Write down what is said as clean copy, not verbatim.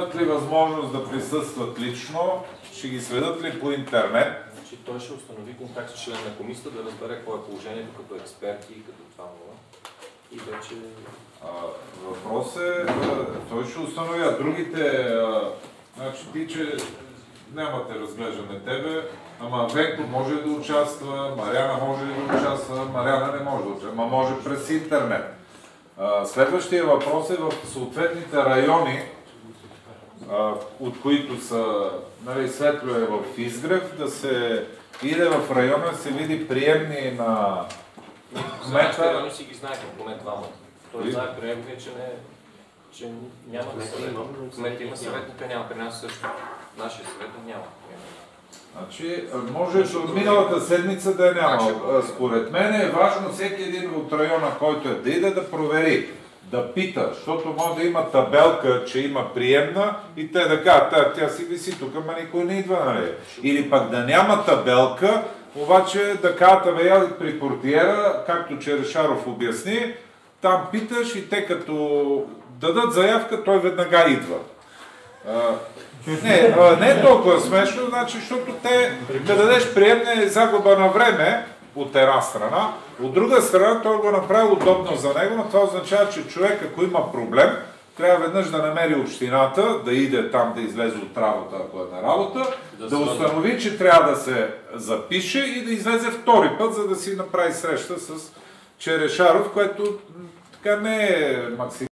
имат ли възможност да присъстват лично, ще ги сведат ли по интернет? Значи, той ще установи контакт с член на комисията, да разбере какво е положението като експерти и като това мова. И вече... Въпрос е, той ще установи, а другите, значи ти, че няма те разглеждаме тебе, ама Венко може да участва, Мариана може да участва, Мариана не може да участва, ама може през интернет. Следващия въпрос е в съответните райони, от които са, нали, Светло е в Изгрев, да се иде в района, да се види приемни на кмета. Райони си ги знаете, поне двама. Той знае приемния, че няма да съвет. Кмет има съветника, няма. При нас също. Нашия съветник няма. Значи, може от миналата седмица да няма. Според мен е важно всеки един от района, който е да иде да провери, да пита, защото може да има табелка, че има приемна и те да кажат, тя си виси тук, ама никой не идва, нали? Или пък да няма табелка, обаче да кажат, я при портиера, както Черешаров обясни, там питаш и те като дадат заявка, той веднага идва. Не е толкова смешно, значи, защото да дадеш приемне е загуба на време от една страна, от друга страна той го направи удобно за него, но това означава, че човек, ако има проблем, трябва веднъж да намери общината, да иде там да излезе от работа, ако е на работа, да установи, че трябва да се запише и да излезе втори път, за да си направи среща с Черешаров, което така не е максимално.